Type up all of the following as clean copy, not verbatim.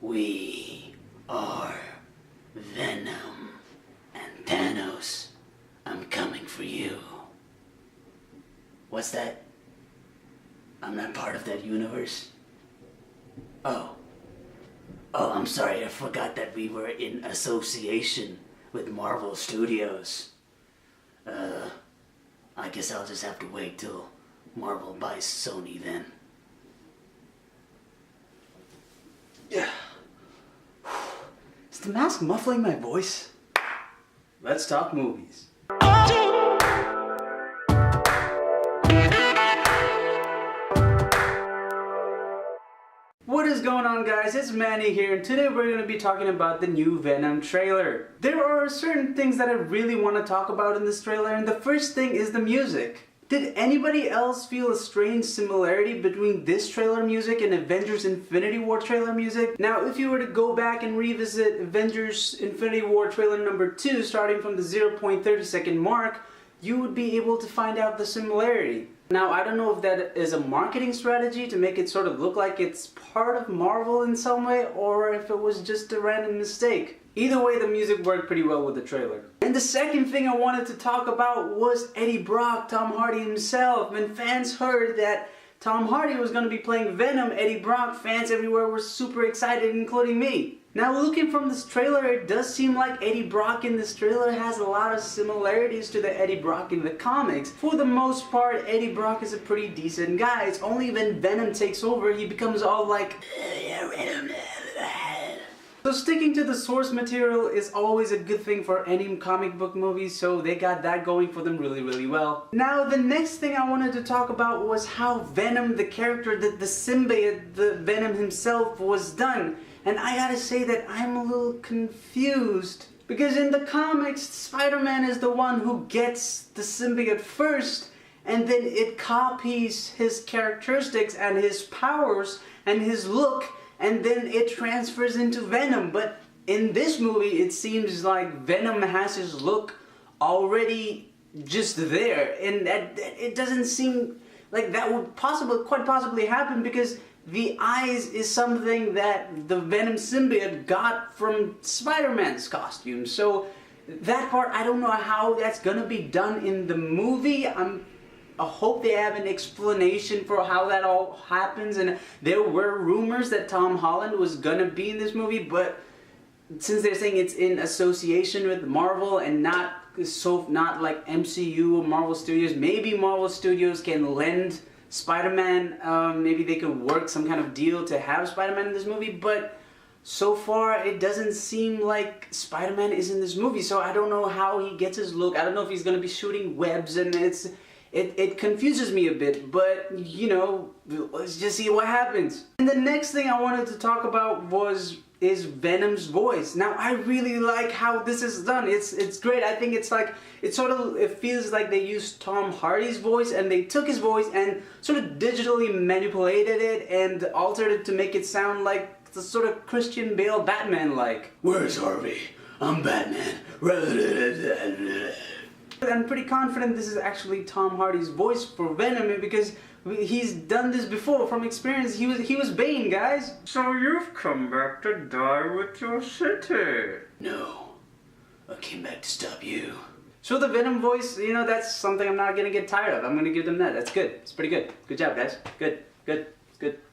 We are Venom. And Thanos, I'm coming for you. What's that? I'm not part of that universe. Oh, I'm sorry, I forgot that we were in association with Marvel Studios. I guess I'll just have to wait till Marvel buys Sony then. Yeah. Is the mask muffling my voice? Let's talk movies. What is going on, guys? It's Manny here, and today we're going to be talking about the new Venom trailer. There are certain things that I really want to talk about in this trailer, and the first thing is the music. Did anybody else feel a strange similarity between this trailer music and Avengers Infinity War trailer music? Now, if you were to go back and revisit Avengers Infinity War trailer number 2, starting from the 0.30 second mark, you would be able to find out the similarity. Now, I don't know if that is a marketing strategy to make it sort of look like it's part of Marvel in some way, or if it was just a random mistake. Either way, the music worked pretty well with the trailer. And the second thing I wanted to talk about was Eddie Brock, Tom Hardy himself. When fans heard that Tom Hardy was going to be playing Venom, Eddie Brock, fans everywhere were super excited, including me. Now, looking from this trailer, it does seem like Eddie Brock in this trailer has a lot of similarities to the Eddie Brock in the comics. For the most part, Eddie Brock is a pretty decent guy. It's only when Venom takes over, he becomes all like, so sticking to the source material is always a good thing for any comic book movie, so they got that going for them really well. Now, the next thing I wanted to talk about was how Venom, the character, the symbiote, the Venom himself, was done. And I gotta say that I'm a little confused, because in the comics, Spider-Man is the one who gets the symbiote first, and then it copies his characteristics and his powers and his look, and then it transfers into Venom. But in this movie, it seems like Venom has his look already just there, and it doesn't seem like that would quite possibly happen, because the eyes is something that the Venom symbiote got from Spider-Man's costume. So that part, I don't know how that's gonna be done in the movie. I hope they have an explanation for how that all happens. And there were rumors that Tom Holland was gonna be in this movie, but since they're saying it's in association with Marvel and not like MCU or Marvel Studios, maybe Marvel Studios can lend Spider-Man, maybe they could work some kind of deal to have Spider-Man in this movie, but so far it doesn't seem like Spider-Man is in this movie, so I don't know how he gets his look. I don't know if he's going to be shooting webs, and it confuses me a bit, but you know, let's just see what happens. And the next thing I wanted to talk about is Venom's voice. Now, I really like how this is done. It's great. I think it feels like they used Tom Hardy's voice, and they took his voice and sort of digitally manipulated it and altered it to make it sound like the sort of Christian Bale Batman-like. Where's Harvey? I'm Batman. I'm pretty confident this is actually Tom Hardy's voice for Venom, because he's done this before from experience. He was Bane, guys. So you've come back to die with your city? No, I came back to stop you. So the Venom voice, you know, that's something I'm not gonna get tired of. I'm gonna give them that. That's good. It's pretty good. Good job, guys. Good. Good.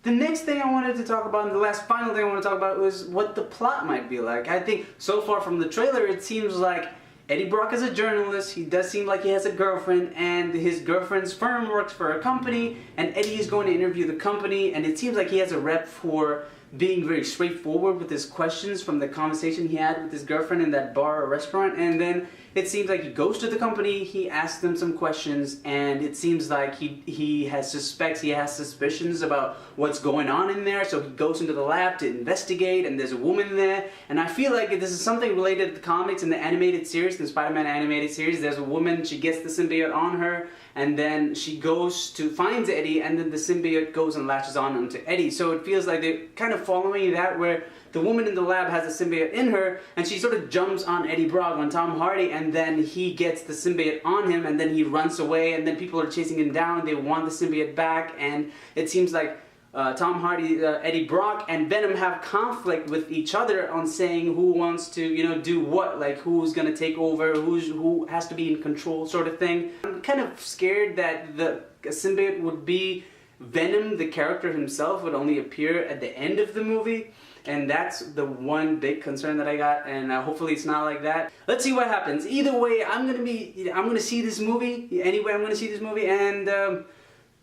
The next thing I wanted to talk about, and the final thing I want to talk about, was what the plot might be like. I think so far from the trailer, it seems like Eddie Brock is a journalist. He does seem like he has a girlfriend, and his girlfriend's firm works for a company, and Eddie is going to interview the company, and it seems like he has a rep for being very straightforward with his questions from the conversation he had with his girlfriend in that bar or restaurant. And then it seems like he goes to the company, he asks them some questions, and it seems like he has suspicions about what's going on in there, so he goes into the lab to investigate, and there's a woman there. And I feel like this is something related to the comics and the animated series, the Spider-Man animated series. There's a woman, she gets the symbiote on her, and then she goes to find Eddie, and then the symbiote goes and latches on onto Eddie. So it feels like they're kind of following that, where the woman in the lab has a symbiote in her, and she sort of jumps on Eddie Brock, on Tom Hardy, and then he gets the symbiote on him, and then he runs away, and then people are chasing him down. They want the symbiote back, and it seems like Tom Hardy, Eddie Brock, and Venom have conflict with each other on saying who wants to, you know, do what, like who's gonna take over, who has to be in control, sort of thing. I'm kind of scared that the symbiote would be Venom, the character himself, would only appear at the end of the movie. And that's the one big concern that I got, and hopefully it's not like that. Let's see what happens. Either way, I'm gonna see this movie. Anyway, I'm gonna see this movie, and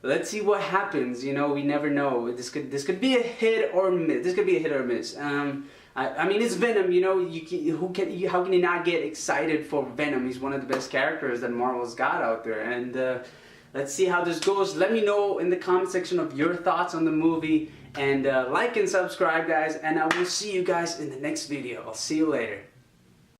let's see what happens. You know, we never know. This could be a hit or miss. This could be a hit or miss. I mean, it's Venom. You know, how can you not get excited for Venom? He's one of the best characters that Marvel's got out there, and let's see how this goes. Let me know in the comment section of your thoughts on the movie. And like and subscribe, guys, and I will see you guys in the next video. I'll see you later.